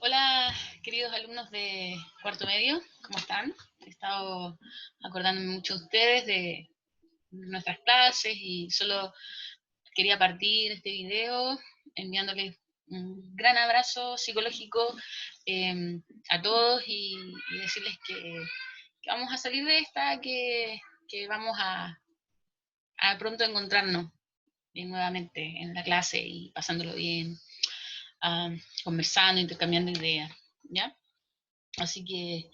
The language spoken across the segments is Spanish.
Hola, queridos alumnos de cuarto medio, ¿cómo están? He estado acordándome mucho de ustedes, de nuestras clases, y solo quería partir este video enviándoles un gran abrazo psicológico a todos y decirles que vamos a salir de esta, que vamos a pronto encontrarnos nuevamente en la clase y pasándolo bien, ah, conversando, intercambiando ideas, ¿ya? Así que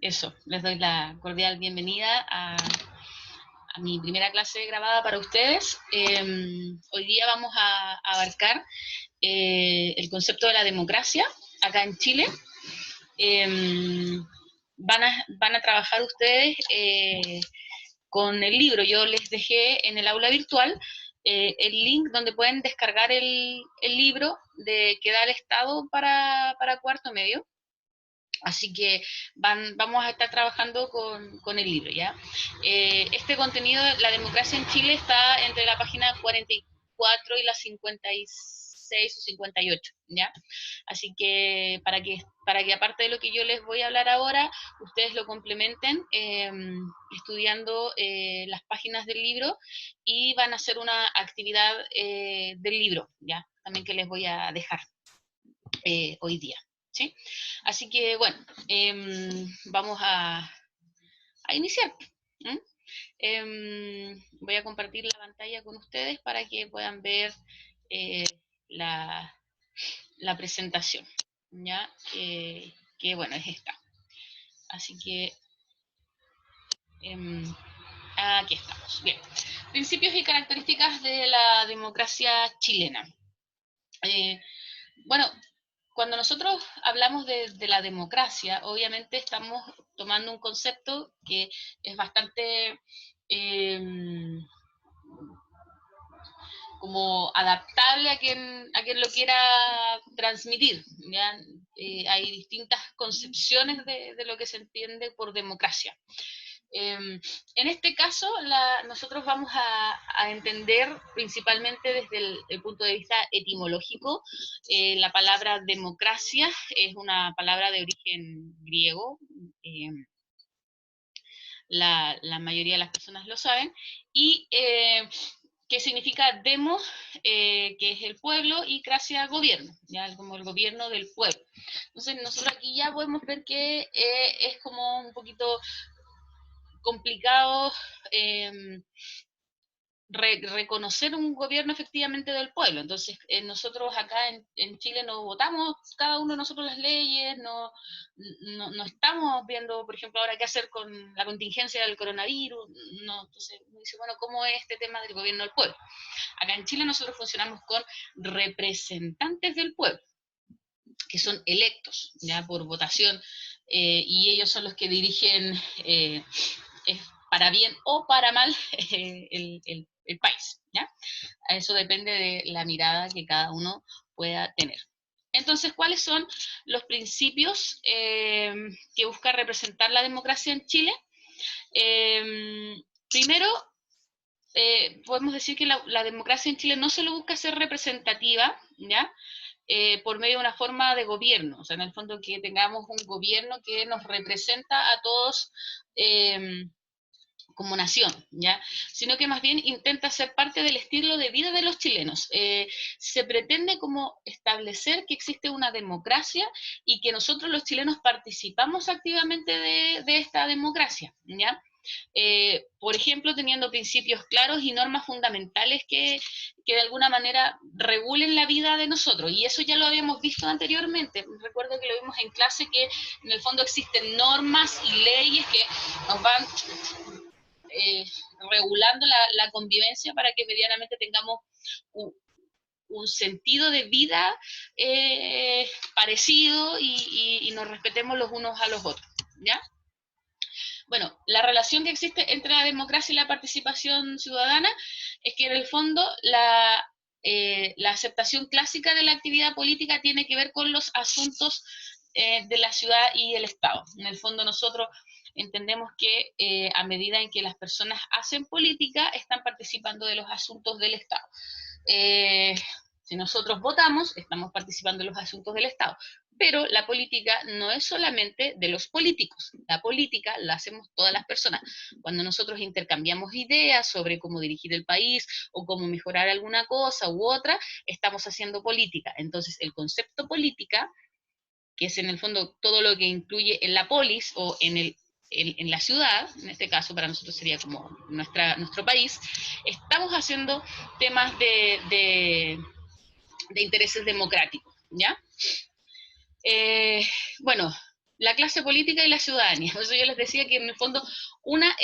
eso, les doy la cordial bienvenida a mi primera clase grabada para ustedes. Hoy día vamos a abarcar el concepto de la democracia acá en Chile. Eh, van a trabajar ustedes con el libro. Yo les dejé en el aula virtual el link donde pueden descargar el libro que da el Estado para cuarto medio. Así que vamos a estar trabajando con el libro, ¿ya? Este contenido, la democracia en Chile, está entre la página 44 y la 56 o 58, ¿ya? Así que para que aparte de lo que yo les voy a hablar ahora, ustedes lo complementen estudiando las páginas del libro, y van a hacer una actividad del libro, ¿ya? También que les voy a dejar hoy día. ¿Sí? Así que bueno, vamos a iniciar. Voy a compartir la pantalla con ustedes para que puedan ver eh, la, la, presentación, ¿ya? Que bueno, es esta. Así que aquí estamos. Bien. Principios y características de la democracia chilena. Bueno, cuando nosotros hablamos de la democracia, obviamente estamos tomando un concepto que es bastante como adaptable a quien lo quiera transmitir, ¿ya? Hay distintas concepciones de lo que se entiende por democracia. En este caso, nosotros vamos a entender principalmente desde el punto de vista etimológico. La palabra democracia es una palabra de origen griego. La mayoría de las personas lo saben, y que significa demos, que es el pueblo, y cracia, gobierno, ya como el gobierno del pueblo. Entonces nosotros aquí ya podemos ver que es como un poquito complicado reconocer un gobierno efectivamente del pueblo. Entonces, nosotros acá en Chile no votamos cada uno de nosotros las leyes, no estamos viendo, por ejemplo, ahora qué hacer con la contingencia del coronavirus. No, entonces uno dice, bueno, ¿cómo es este tema del gobierno del pueblo? Acá en Chile nosotros funcionamos con representantes del pueblo, que son electos ya por votación, y ellos son los que dirigen, para bien o para mal, el país, ¿ya? Eso depende de la mirada que cada uno pueda tener. Entonces, ¿cuáles son los principios que busca representar la democracia en Chile? Primero, podemos decir que la democracia en Chile no solo busca ser representativa, ¿ya? Por medio de una forma de gobierno, o sea, en el fondo que tengamos un gobierno que nos representa a todos como nación, ¿ya? Sino que más bien intenta ser parte del estilo de vida de los chilenos. Se pretende como establecer que existe una democracia y que nosotros los chilenos participamos activamente de esta democracia, ¿ya? Por ejemplo, teniendo principios claros y normas fundamentales que de alguna manera regulen la vida de nosotros. Y eso ya lo habíamos visto anteriormente. Recuerdo que lo vimos en clase, que en el fondo existen normas y leyes que nos van eh, regulando la convivencia para que medianamente tengamos un sentido de vida parecido, y nos respetemos los unos a los otros, ¿ya? Bueno, la relación que existe entre la democracia y la participación ciudadana es que en el fondo la aceptación clásica de la actividad política tiene que ver con los asuntos de la ciudad y el Estado. En el fondo nosotros entendemos que a medida en que las personas hacen política, están participando de los asuntos del Estado. Si nosotros votamos, estamos participando en los asuntos del Estado. Pero la política no es solamente de los políticos, la política la hacemos todas las personas. Cuando nosotros intercambiamos ideas sobre cómo dirigir el país o cómo mejorar alguna cosa u otra, estamos haciendo política. Entonces, el concepto política, que es en el fondo todo lo que incluye en la polis o en la ciudad, en este caso para nosotros sería como nuestro país, estamos haciendo temas de intereses democráticos, ¿ya? Bueno, la clase política y la ciudadanía. Por eso yo les decía que en el fondo una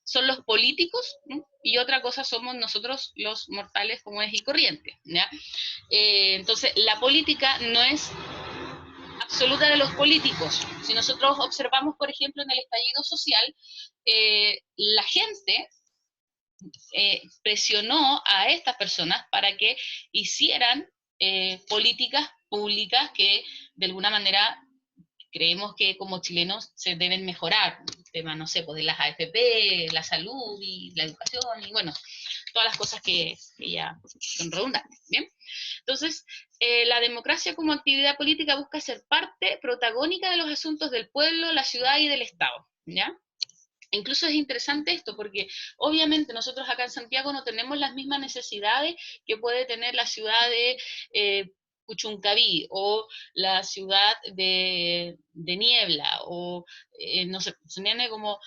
son los políticos, ¿no? Y otra cosa somos nosotros los mortales comunes y corrientes, ¿ya? Entonces, la política no es absoluta de los políticos. Si nosotros observamos, por ejemplo, en el estallido social, la gente presionó a estas personas para que hicieran políticas públicas que de alguna manera creemos que como chilenos se deben mejorar. El tema, no sé, pues de las AFP, la salud y la educación, y bueno, todas las cosas que ya son redundantes, ¿bien? Entonces, la democracia como actividad política busca ser parte protagónica de los asuntos del pueblo, la ciudad y del Estado, ¿ya? Incluso es interesante esto porque obviamente nosotros acá en Santiago no tenemos las mismas necesidades que puede tener la ciudad de Puchuncaví o la ciudad de Niebla o no sé, se viene como...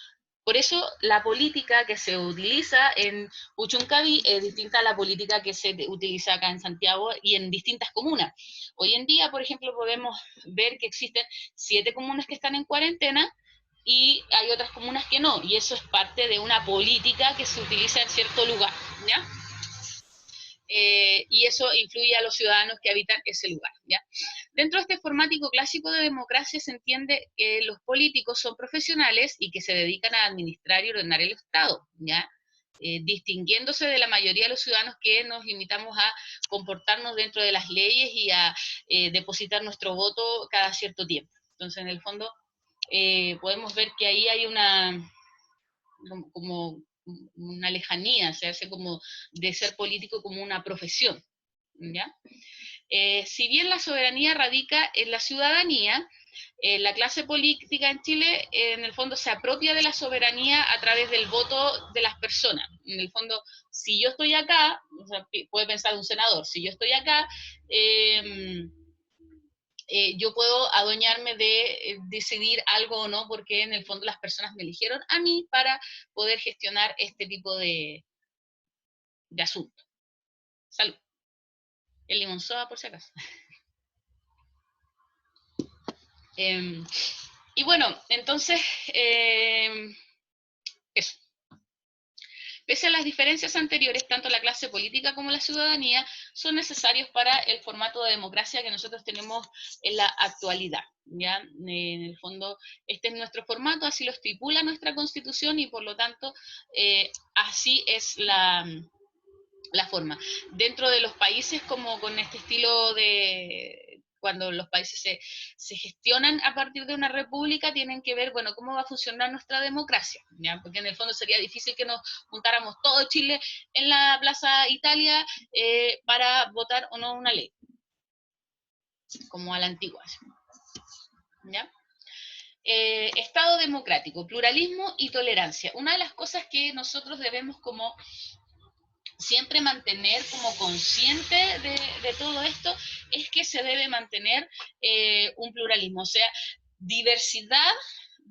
Por eso la política que se utiliza en Puchuncaví es distinta a la política que se utiliza acá en Santiago y en distintas comunas. Hoy en día, por ejemplo, podemos ver que existen 7 comunas que están en cuarentena y hay otras comunas que no, y eso es parte de una política que se utiliza en cierto lugar, ¿ya? Y eso influye a los ciudadanos que habitan ese lugar, ¿ya? Dentro de este formático clásico de democracia se entiende que los políticos son profesionales y que se dedican a administrar y ordenar el Estado, ¿ya? Distinguiéndose de la mayoría de los ciudadanos que nos limitamos a comportarnos dentro de las leyes y a depositar nuestro voto cada cierto tiempo. Entonces, en el fondo, podemos ver que ahí hay como una lejanía, se hace como de ser político como una profesión, ¿ya? Si bien la soberanía radica en la ciudadanía, la clase política en Chile en el fondo se apropia de la soberanía a través del voto de las personas. En el fondo, si yo estoy acá, o sea, puede pensar un senador, si yo estoy acá, yo puedo adueñarme de decidir algo o no, porque en el fondo las personas me eligieron a mí para poder gestionar este tipo de asuntos. Salud. El limonzoa, por si acaso. Y bueno, entonces, eso. Pese a las diferencias anteriores, tanto la clase política como la ciudadanía son necesarios para el formato de democracia que nosotros tenemos en la actualidad. ¿Ya? En el fondo, este es nuestro formato, así lo estipula nuestra Constitución y por lo tanto, así es la forma. Dentro de los países como con este estilo de cuando los países se gestionan a partir de una república, tienen que ver, bueno, cómo va a funcionar nuestra democracia, ¿ya? Porque en el fondo sería difícil que nos juntáramos todo Chile en la Plaza Italia para votar o no una ley, como a la antigua, ¿ya? Estado democrático, pluralismo y tolerancia. Una de las cosas que nosotros debemos como siempre mantener como consciente de todo esto es que se debe mantener un pluralismo, o sea, diversidad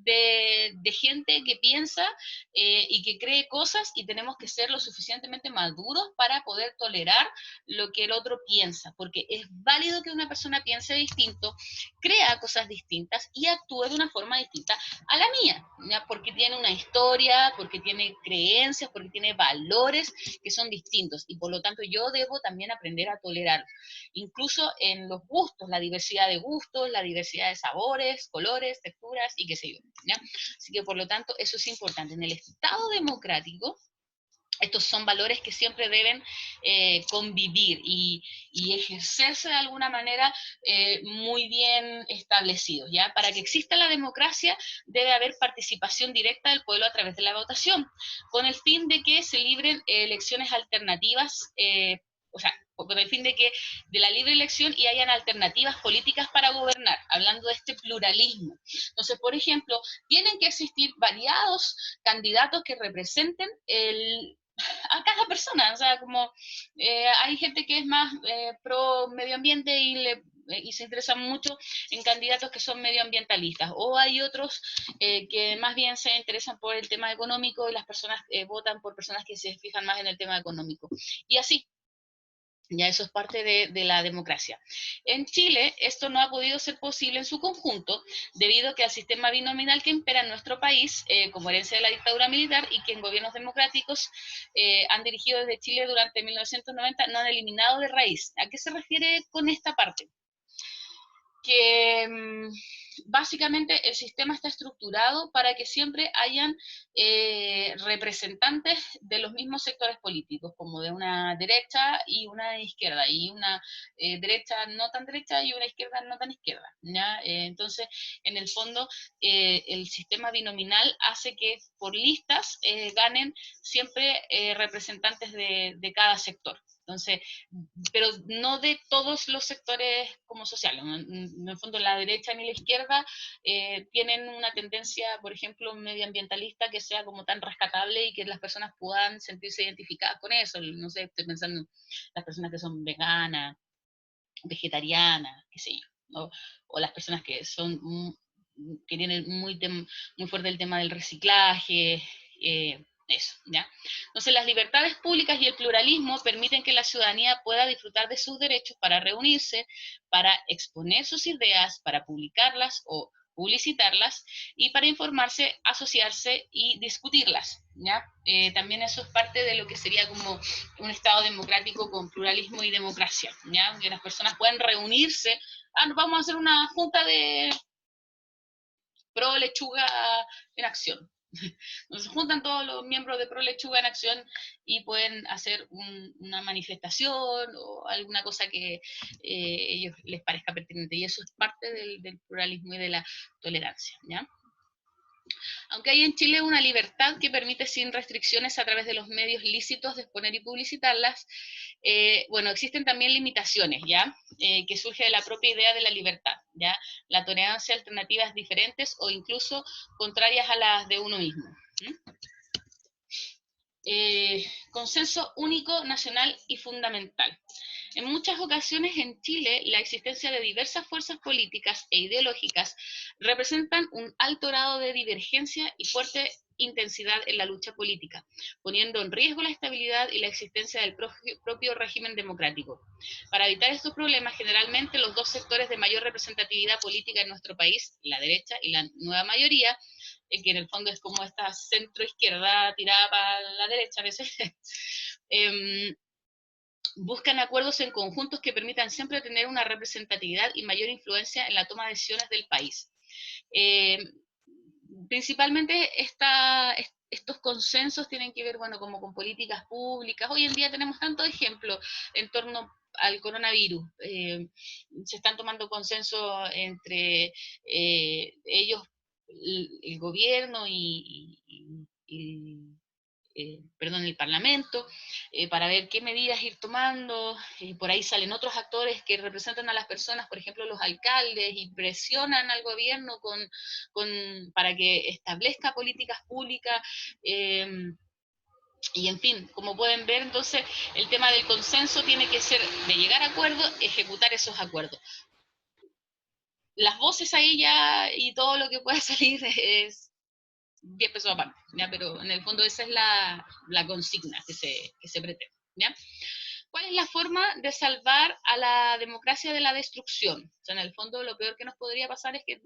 de gente que piensa y que cree cosas y tenemos que ser lo suficientemente maduros para poder tolerar lo que el otro piensa, porque es válido que una persona piense distinto, crea cosas distintas y actúe de una forma distinta a la mía, ¿ya? Porque tiene una historia, porque tiene creencias, porque tiene valores que son distintos y por lo tanto yo debo también aprender a tolerar, incluso en los gustos, la diversidad de gustos, la diversidad de sabores, colores, texturas y qué sé yo, ¿ya? Así que por lo tanto eso es importante. En el Estado democrático estos son valores que siempre deben convivir y ejercerse de alguna manera muy bien establecidos, ¿ya? Para que exista la democracia debe haber participación directa del pueblo a través de la votación, con el fin de que se libren elecciones alternativas, o sea, con el fin de la libre elección y hayan alternativas políticas para gobernar, hablando de este pluralismo. Entonces, por ejemplo, tienen que existir variados candidatos que representen a cada persona, o sea, como hay gente que es más pro medio ambiente y se interesa mucho en candidatos que son medioambientalistas, o hay otros que más bien se interesan por el tema económico y las personas votan por personas que se fijan más en el tema económico. Y así, ya eso es parte de la democracia. En Chile esto no ha podido ser posible en su conjunto debido a que el sistema binominal que impera en nuestro país, como herencia de la dictadura militar y que en gobiernos democráticos han dirigido desde Chile durante 1990, no han eliminado de raíz. ¿A qué se refiere con esta parte? Que básicamente el sistema está estructurado para que siempre hayan representantes de los mismos sectores políticos, como de una derecha y una izquierda, y una derecha no tan derecha y una izquierda no tan izquierda, ¿ya? Entonces, en el fondo, el sistema binominal hace que por listas ganen siempre representantes de cada sector. Entonces, pero no de todos los sectores como sociales. En el fondo, la derecha ni la izquierda tienen una tendencia, por ejemplo, medioambientalista que sea como tan rescatable y que las personas puedan sentirse identificadas con eso. No sé, estoy pensando en las personas que son veganas, vegetarianas, qué sé yo, ¿no? O las personas que son que tienen muy fuerte el tema del reciclaje, eso, ¿ya? Entonces, las libertades públicas y el pluralismo permiten que la ciudadanía pueda disfrutar de sus derechos para reunirse, para exponer sus ideas, para publicarlas o publicitarlas y para informarse, asociarse y discutirlas, ¿ya? También eso es parte de lo que sería como un Estado democrático con pluralismo y democracia, ¿ya? Que las personas puedan reunirse. Vamos a hacer una junta de pro lechuga en acción. Nos juntan todos los miembros de Pro Lechuga en Acción y pueden hacer una manifestación o alguna cosa que ellos les parezca pertinente. Y eso es parte del pluralismo y de la tolerancia, ¿ya? Aunque hay en Chile una libertad que permite sin restricciones a través de los medios lícitos de exponer y publicitarlas, bueno, existen también limitaciones, ¿ya? Que surge de la propia idea de la libertad, ¿ya? La tolerancia a alternativas diferentes o incluso contrarias a las de uno mismo. Consenso único, nacional y fundamental. En muchas ocasiones en Chile, la existencia de diversas fuerzas políticas e ideológicas representan un alto grado de divergencia y fuerte intensidad en la lucha política, poniendo en riesgo la estabilidad y la existencia del propio régimen democrático. Para evitar estos problemas, generalmente los dos sectores de mayor representatividad política en nuestro país, la derecha y la nueva mayoría, que en el fondo es como esta centro-izquierda tirada para la derecha a veces, buscan acuerdos en conjuntos que permitan siempre tener una representatividad y mayor influencia en la toma de decisiones del país. Principalmente estos consensos tienen que ver, bueno, como con políticas públicas. Hoy en día tenemos tantos ejemplos en torno al coronavirus. Se están tomando consensos entre ellos, el gobierno perdón, el Parlamento, para ver qué medidas ir tomando. Por ahí salen otros actores que representan a las personas, por ejemplo, los alcaldes, y presionan al gobierno para que establezca políticas públicas. Y en fin, como pueden ver, entonces el tema del consenso tiene que ser de llegar a acuerdos, ejecutar esos acuerdos. Las voces ahí ya y todo lo que pueda salir es 10 pesos aparte, ¿ya? Pero en el fondo esa es la consigna que se pretende, ¿ya? ¿Cuál es la forma de salvar a la democracia de la destrucción? O sea, en el fondo lo peor que nos podría pasar es que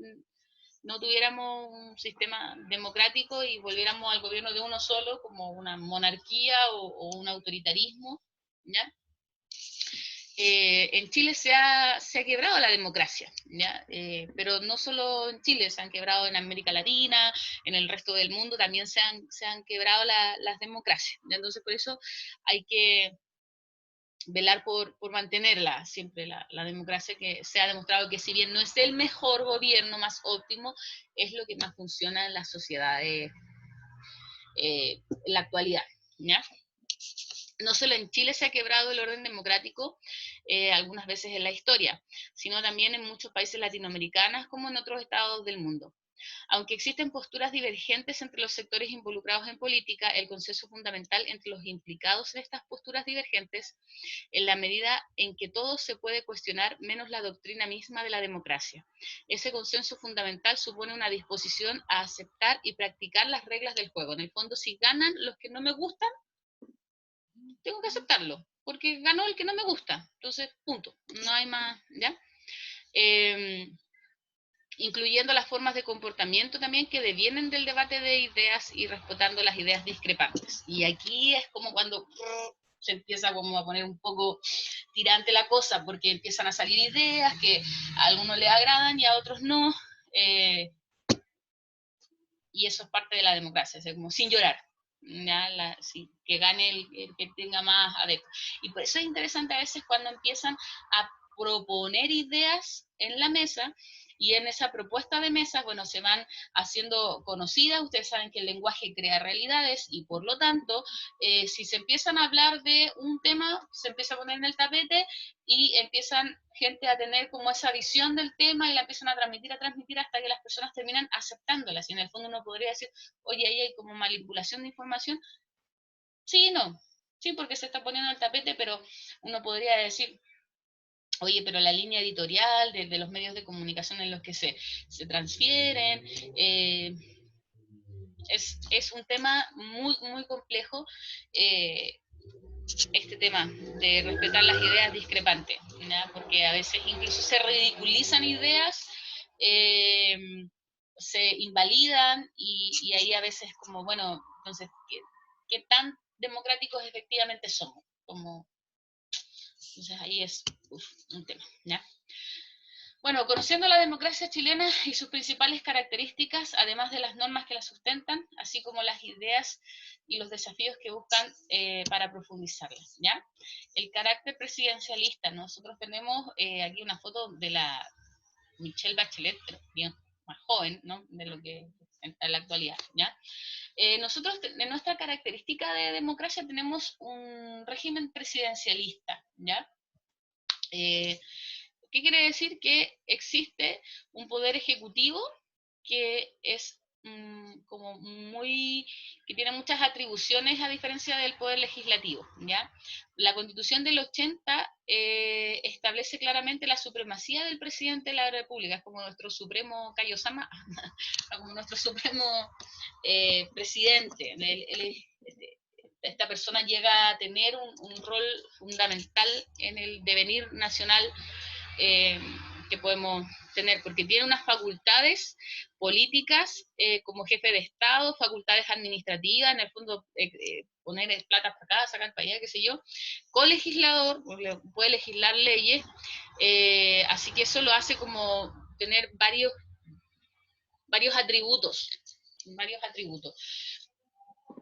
no tuviéramos un sistema democrático y volviéramos al gobierno de uno solo, como una monarquía o un autoritarismo, ¿ya? En Chile se ha quebrado la democracia, ¿ya? Pero no solo en Chile, se han quebrado en América Latina, en el resto del mundo también se han quebrado las democracias, ¿ya? Entonces por eso hay que velar por mantenerla siempre, la democracia, que se ha demostrado que si bien no es el mejor gobierno más óptimo, es lo que más funciona en las sociedades en la actualidad, ¿ya? no solo en Chile se ha quebrado el orden democrático algunas veces en la historia, sino también en muchos países latinoamericanos como en otros estados del mundo. Aunque existen posturas divergentes entre los sectores involucrados en política, el consenso fundamental entre los implicados en estas posturas divergentes, en la medida en que todo se puede cuestionar menos la doctrina misma de la democracia. Ese consenso fundamental supone una disposición a aceptar y practicar las reglas del juego. En el fondo, si ganan los que no me gustan, tengo que aceptarlo, porque ganó el que no me gusta. Entonces, punto. No hay más, ¿ya? Eh, incluyendo las formas de comportamiento también que devienen del debate de ideas y respetando las ideas discrepantes. Y aquí es como cuando se empieza como a poner un poco tirante la cosa, porque empiezan a salir ideas que a algunos les agradan y a otros no, y eso es parte de la democracia, es como sin llorar. ¿Ya? Sí, que gane el que tenga más adeptos. Y por eso es interesante a veces cuando empiezan a proponer ideas en la mesa, y en esa propuesta de mesa, bueno, se van haciendo conocidas. Ustedes saben que el lenguaje crea realidades y por lo tanto, si se empiezan a hablar de un tema, se empieza a poner en el tapete y empiezan gente a tener como esa visión del tema y la empiezan a transmitir hasta que las personas terminan aceptándolas. Y en el fondo uno podría decir, oye, ahí hay como manipulación de información. Sí, no. Sí, porque se está poniendo el tapete, pero uno podría decir, oye, pero la línea editorial de los medios de comunicación en los que se transfieren, es un tema muy, muy complejo, este tema de respetar las ideas discrepantes, ¿ya? Porque a veces incluso se ridiculizan ideas, eh, se invalidan y ahí a veces como, bueno, entonces, ¿qué tan democráticos efectivamente somos? Como, entonces ahí es un tema, ¿ya? Bueno, conociendo la democracia chilena y sus principales características, además de las normas que la sustentan, así como las ideas y los desafíos que buscan para profundizarlas, ¿ya? El carácter presidencialista. Nosotros tenemos aquí una foto de la Michelle Bachelet, pero bien más joven, ¿no? De lo que en la actualidad, ¿ya? Nosotros, en nuestra característica de democracia, tenemos un régimen presidencialista, ¿ya? ¿Qué quiere decir? Que existe un poder ejecutivo que es como muy, que tiene muchas atribuciones a diferencia del poder legislativo, ¿ya? La Constitución del 80 establece claramente la supremacía del presidente de la República, es como nuestro supremo Kaiosama, como nuestro supremo presidente. Esta persona llega a tener un rol fundamental en el devenir nacional eh, que podemos tener, porque tiene unas facultades políticas como jefe de Estado, facultades administrativas, en el fondo poner plata para acá, sacar para allá, qué sé yo, colegislador, puede legislar leyes, así que eso lo hace como tener varios atributos, varios atributos.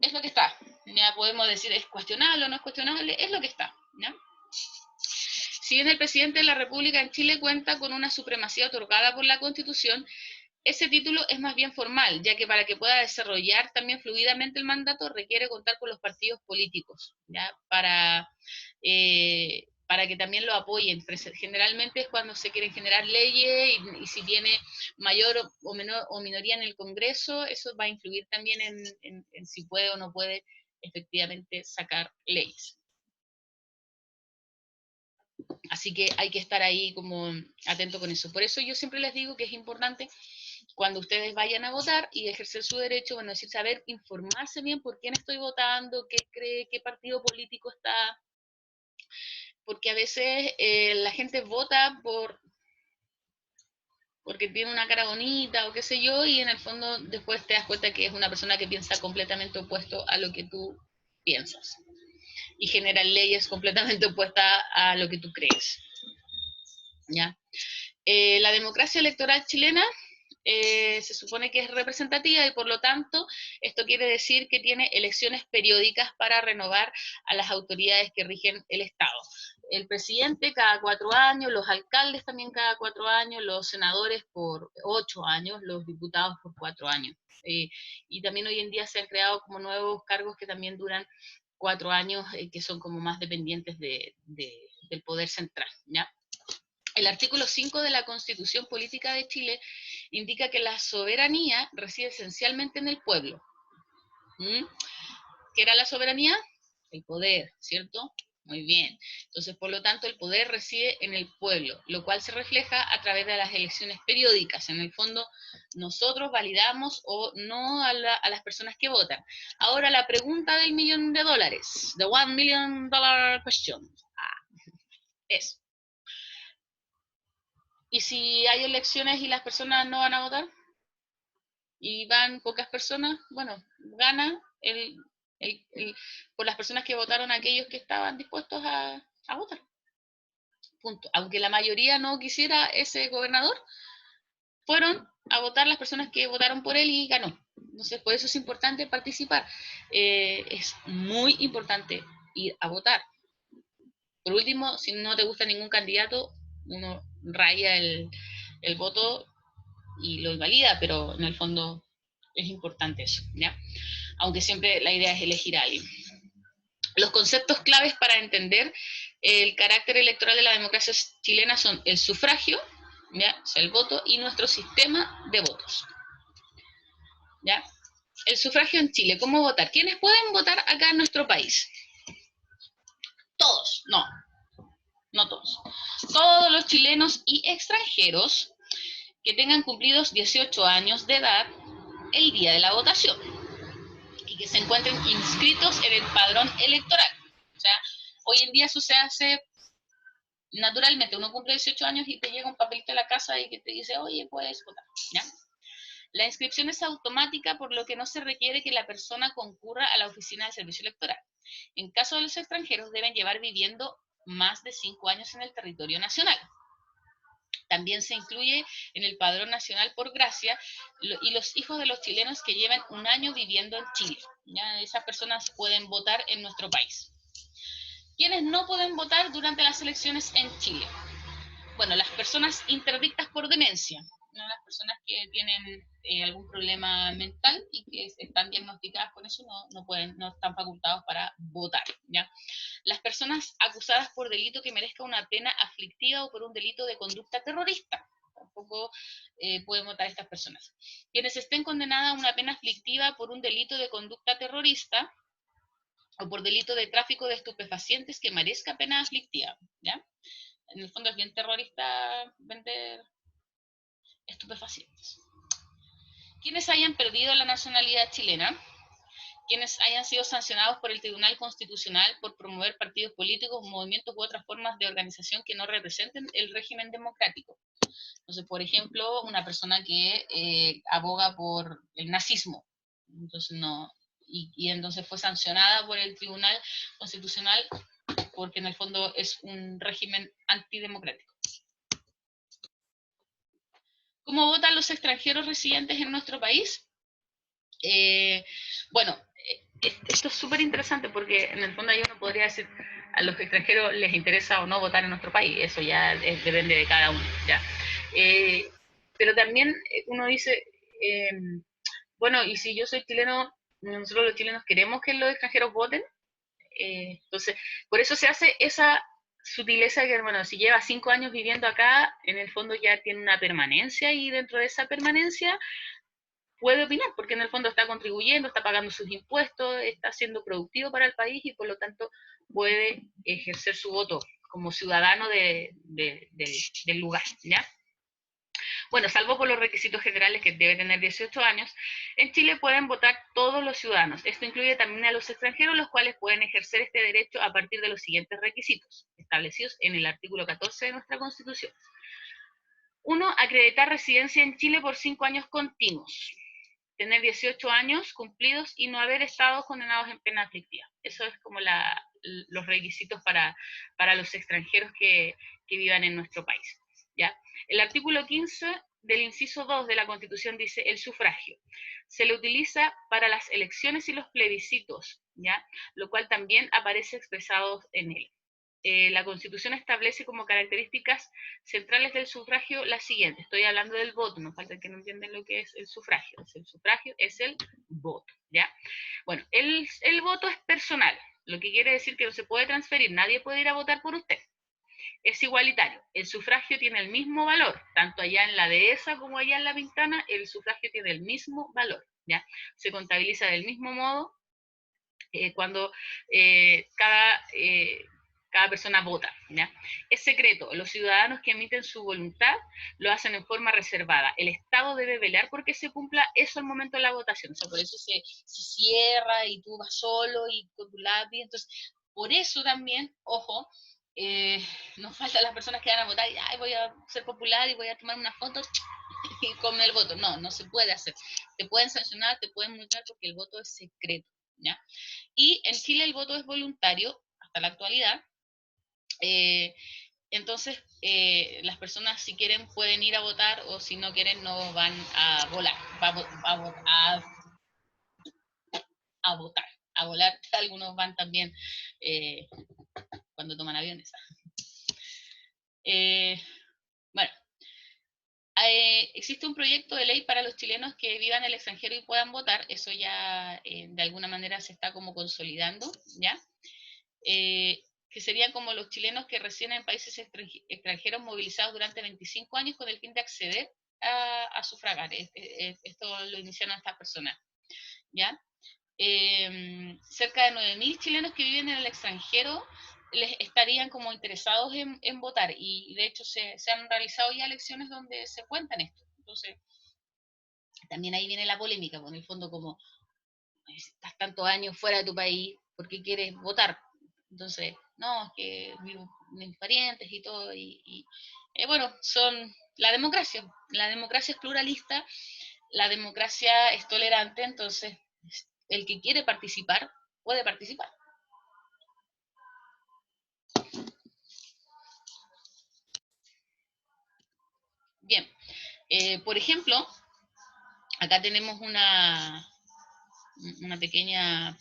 Es lo que está, ya podemos decir es cuestionable o no es cuestionable, es lo que está, ¿ya? Si bien el presidente de la República en Chile cuenta con una supremacía otorgada por la Constitución, ese título es más bien formal, ya que para que pueda desarrollar también fluidamente el mandato requiere contar con los partidos políticos, ¿ya? Para que también lo apoyen. Generalmente es cuando se quieren generar leyes y si tiene mayor o, menor, o minoría en el Congreso, eso va a influir también en si puede o no puede efectivamente sacar leyes. Así que hay que estar ahí como atento con eso. Por eso yo siempre les digo que es importante cuando ustedes vayan a votar y ejercer su derecho, bueno, decir, saber informarse bien por quién estoy votando, qué cree, qué partido político está, porque a veces la gente vota porque tiene una cara bonita o qué sé yo, y en el fondo después te das cuenta que es una persona que piensa completamente opuesto a lo que tú piensas y genera leyes completamente opuestas a lo que tú crees. ¿Ya? La democracia electoral chilena se supone que es representativa y por lo tanto esto quiere decir que tiene elecciones periódicas para renovar a las autoridades que rigen el Estado. El presidente cada 4 años, los alcaldes también cada 4 años, los senadores por 8 años, los diputados por 4 años. Y también hoy en día se han creado como nuevos cargos que también duran 4 años que son como más dependientes del poder central, ¿ya? El artículo 5 de la Constitución Política de Chile indica que la soberanía reside esencialmente en el pueblo. ¿Qué era la soberanía? El poder, ¿cierto? Muy bien. Entonces, por lo tanto, el poder reside en el pueblo, lo cual se refleja a través de las elecciones periódicas. En el fondo, nosotros validamos o no a las personas que votan. Ahora, la pregunta del $1.000.000, the $1 million question, es, ¿y si hay elecciones y las personas no van a votar? Y van pocas personas, bueno, gana por las personas que votaron aquellos que estaban dispuestos a votar. Punto. Aunque la mayoría no quisiera ese gobernador, fueron a votar las personas que votaron por él y ganó. Entonces, por eso es importante participar. Es muy importante ir a votar. Por último, si no te gusta ningún candidato, uno raya el voto y lo invalida, pero en el fondo es importante eso, ¿ya? Aunque siempre la idea es elegir a alguien. Los conceptos claves para entender el carácter electoral de la democracia chilena son el sufragio, ¿ya? O sea, el voto, y nuestro sistema de votos, ¿ya? El sufragio en Chile, ¿cómo votar? ¿Quiénes pueden votar acá en nuestro país? Todos, no todos. Todos los chilenos y extranjeros que tengan cumplidos 18 años de edad el día de la votación y que se encuentren inscritos en el padrón electoral. O sea, hoy en día eso se hace naturalmente. Uno cumple 18 años y te llega un papelito a la casa y que te dice, oye, puedes votar, ¿ya? La inscripción es automática, por lo que no se requiere que la persona concurra a la oficina del servicio electoral. En caso de los extranjeros, deben llevar viviendo más de 5 años en el territorio nacional. También se incluye en el Padrón Nacional por Gracia y los hijos de los chilenos que llevan un año viviendo en Chile. ¿Ya? Esas personas pueden votar en nuestro país. ¿Quiénes no pueden votar durante las elecciones en Chile? Bueno, las personas interdictas por demencia, ¿no? Las personas que tienen algún problema mental y que están diagnosticadas con eso no están facultados para votar, ¿ya? Las personas acusadas por delito que merezca una pena aflictiva o por un delito de conducta terrorista, tampoco pueden votar estas personas. Quienes estén condenadas a una pena aflictiva por un delito de conducta terrorista o por delito de tráfico de estupefacientes que merezca pena aflictiva, ¿ya? En el fondo es bien terrorista vender estupefacientes. Quienes hayan perdido la nacionalidad chilena, quienes hayan sido sancionados por el Tribunal Constitucional por promover partidos políticos, movimientos u otras formas de organización que no representen el régimen democrático. Entonces, por ejemplo, una persona que aboga por el nazismo, entonces no, y entonces fue sancionada por el Tribunal Constitucional porque en el fondo es un régimen antidemocrático. ¿Cómo votan los extranjeros residentes en nuestro país? Bueno, esto es súper interesante porque en el fondo ahí uno podría decir a los extranjeros les interesa o no votar en nuestro país, eso ya depende de cada uno, ¿ya? Pero también uno dice, bueno, y si yo soy chileno, nosotros los chilenos queremos que los extranjeros voten, entonces, por eso se hace esa sutileza que, bueno, si lleva 5 años viviendo acá, en el fondo ya tiene una permanencia y dentro de esa permanencia puede opinar, porque en el fondo está contribuyendo, está pagando sus impuestos, está siendo productivo para el país y por lo tanto puede ejercer su voto como ciudadano del lugar, ¿ya? Bueno, salvo por los requisitos generales que debe tener 18 años, en Chile pueden votar todos los ciudadanos. Esto incluye también a los extranjeros, los cuales pueden ejercer este derecho a partir de los siguientes requisitos, establecidos en el artículo 14 de nuestra Constitución. 1. Acreditar residencia en Chile por 5 años continuos. Tener 18 años cumplidos y no haber estado condenados en pena aflictiva. Eso es como los requisitos para los extranjeros que vivan en nuestro país, ¿ya? El artículo 15 del inciso 2 de la Constitución dice el sufragio. Se le utiliza para las elecciones y los plebiscitos, ¿ya? Lo cual también aparece expresado en él. La Constitución establece como características centrales del sufragio las siguientes. Estoy hablando del voto, no falta que no entiendan lo que es el sufragio. El sufragio es el voto, ¿ya? Bueno, el voto es personal, lo que quiere decir que no se puede transferir, nadie puede ir a votar por usted. Es igualitario, el sufragio tiene el mismo valor, tanto allá en la dehesa como allá en la Pintana, el sufragio tiene el mismo valor, ¿ya? Se contabiliza del mismo modo cuando cada persona vota, ¿ya? Es secreto, los ciudadanos que emiten su voluntad lo hacen en forma reservada. El Estado debe velar porque se cumpla eso al momento de la votación, o sea, por eso se cierra y tú vas solo y con tu lápiz, entonces, por eso también, ojo, nos faltan las personas que van a votar y ay, voy a ser popular y voy a tomar una foto y con el voto. No, no se puede hacer. Te pueden sancionar, te pueden multar porque el voto es secreto, ¿ya? Y en Chile el voto es voluntario hasta la actualidad. Entonces, las personas si quieren pueden ir a votar o si no quieren no van a volar, a votar, a volar. Algunos van también cuando toman aviones. Bueno, existe un proyecto de ley para los chilenos que vivan en el extranjero y puedan votar, eso ya de alguna manera se está como consolidando, ¿ya? Que serían como los chilenos que residen en países extranjeros movilizados durante 25 años con el fin de acceder a sufragar. Esto lo iniciaron estas personas, ¿ya? Cerca de 9.000 chilenos que viven en el extranjero les estarían como interesados en votar y de hecho se han realizado ya elecciones donde se cuentan esto. Entonces, también ahí viene la polémica, en el fondo como estás tantos años fuera de tu país, ¿por qué quieres votar? Entonces, no, es que vivo mis parientes y todo, bueno, son la democracia es pluralista, la democracia es tolerante, entonces el que quiere participar, puede participar. Bien, por ejemplo, acá tenemos una pequeña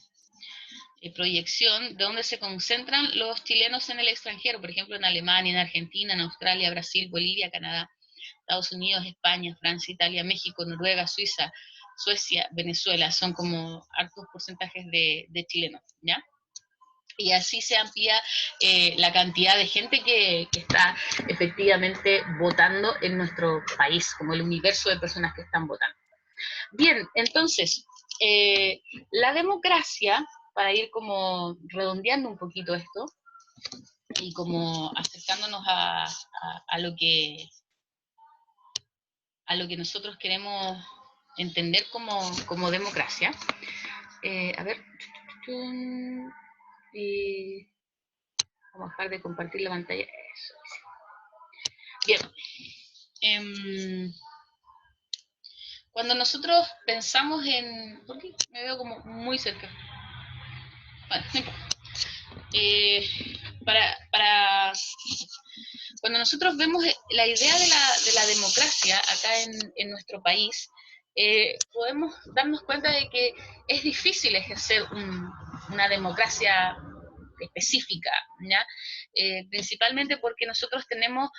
proyección de donde se concentran los chilenos en el extranjero, por ejemplo en Alemania, en Argentina, en Australia, Brasil, Bolivia, Canadá, Estados Unidos, España, Francia, Italia, México, Noruega, Suiza, Suecia, Venezuela, son como altos porcentajes de chilenos, ¿ya? Y así se amplía la cantidad de gente que está efectivamente votando en nuestro país, como el universo de personas que están votando. Bien, entonces, la democracia, para ir como redondeando un poquito esto, y como acercándonos a lo que nosotros queremos entender como democracia. A ver, vamos a dejar de compartir la pantalla. Eso. Bien. Cuando nosotros pensamos en... ¿Por qué? Me veo como muy cerca. Bueno, no importa. Cuando nosotros vemos la idea de la democracia acá en nuestro país, podemos darnos cuenta de que es difícil ejercer una democracia específica, ¿ya? Principalmente porque nosotros tenemos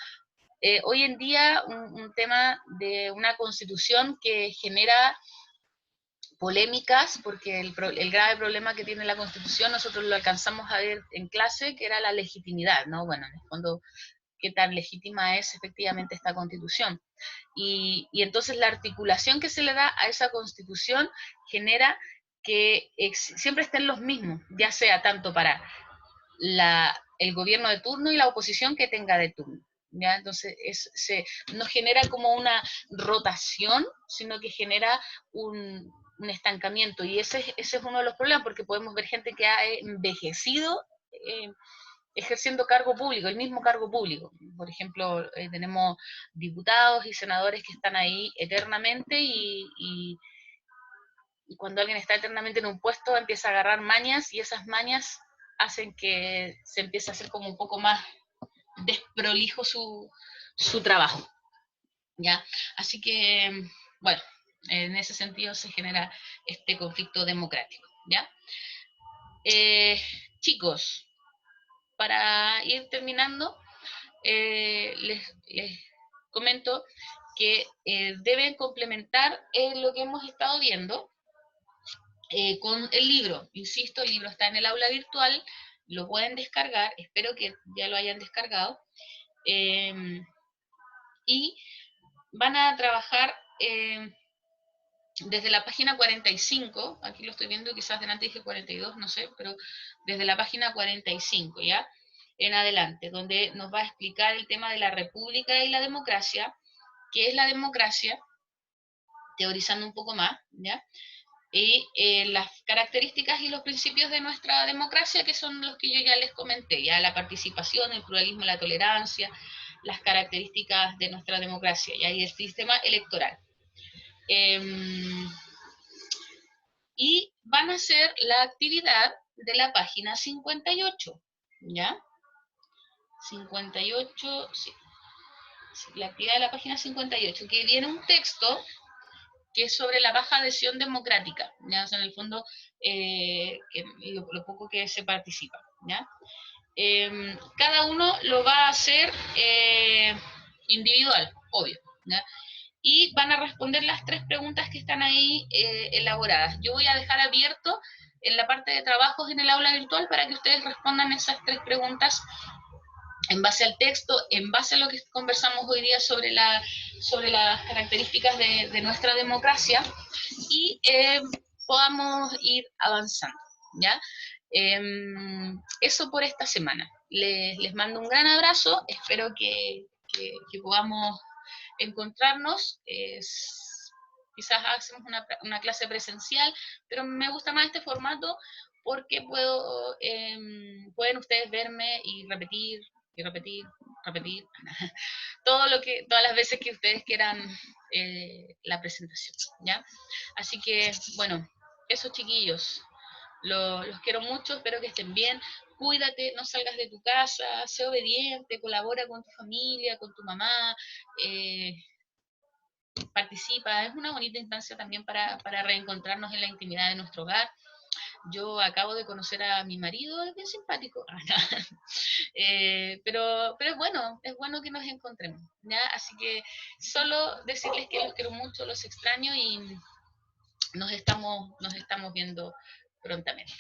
hoy en día un tema de una constitución que genera polémicas, porque el grave problema que tiene la Constitución, nosotros lo alcanzamos a ver en clase, que era la legitimidad, ¿no? Bueno, en el fondo, qué tan legítima es efectivamente esta Constitución. Y entonces la articulación que se le da a esa Constitución genera que siempre estén los mismos, ya sea tanto para el gobierno de turno y la oposición que tenga de turno. ¿Ya? Entonces no genera como una rotación, sino que genera un estancamiento. Y ese es uno de los problemas, porque podemos ver gente que ha envejecido ejerciendo cargo público, el mismo cargo público. Por ejemplo, tenemos diputados y senadores que están ahí eternamente y cuando alguien está eternamente en un puesto empieza a agarrar mañas y esas mañas hacen que se empiece a hacer como un poco más desprolijo su trabajo, ¿ya? Así que, bueno, en ese sentido se genera este conflicto democrático, ¿ya? Chicos, para ir terminando, les comento que deben complementar lo que hemos estado viendo con el libro. Insisto, el libro está en el aula virtual, lo pueden descargar, espero que ya lo hayan descargado, y van a trabajar desde la página 45, aquí lo estoy viendo, quizás delante dije 42, no sé, pero desde la página 45, ¿ya? En adelante, donde nos va a explicar el tema de la república y la democracia, qué es la democracia, teorizando un poco más, ¿ya? Y las características y los principios de nuestra democracia, que son los que yo ya les comenté, ya la participación, el pluralismo, la tolerancia, las características de nuestra democracia, ¿ya? Y el sistema electoral. Y van a hacer la actividad de la página 58, ¿ya? 58, sí, la actividad de la página 58, que viene un texto que es sobre la baja adhesión democrática, ¿ya? O sea, en el fondo, lo poco que se participa, ¿ya? Cada uno lo va a hacer individual, obvio, ¿ya? Y van a responder las 3 preguntas que están ahí elaboradas. Yo voy a dejar abierto en la parte de trabajos en el aula virtual para que ustedes respondan esas 3 preguntas en base al texto, en base a lo que conversamos hoy día sobre las características de nuestra democracia, y podamos ir avanzando, ¿ya? Eso por esta semana. Les mando un gran abrazo, espero que podamos encontrarnos. Quizás hacemos una clase presencial, pero me gusta más este formato porque pueden ustedes verme y repetir y repetir, repetir todas las veces que ustedes quieran la presentación, ¿ya? Así que, bueno, eso, chiquillos, los quiero mucho, espero que estén bien. Cuídate, no salgas de tu casa, sé obediente, colabora con tu familia, con tu mamá, participa. Es una bonita instancia también para reencontrarnos en la intimidad de nuestro hogar. Yo acabo de conocer a mi marido, es bien simpático, pero es bueno que nos encontremos, ¿ya? Así que solo decirles que los quiero mucho, los extraño y nos estamos viendo prontamente.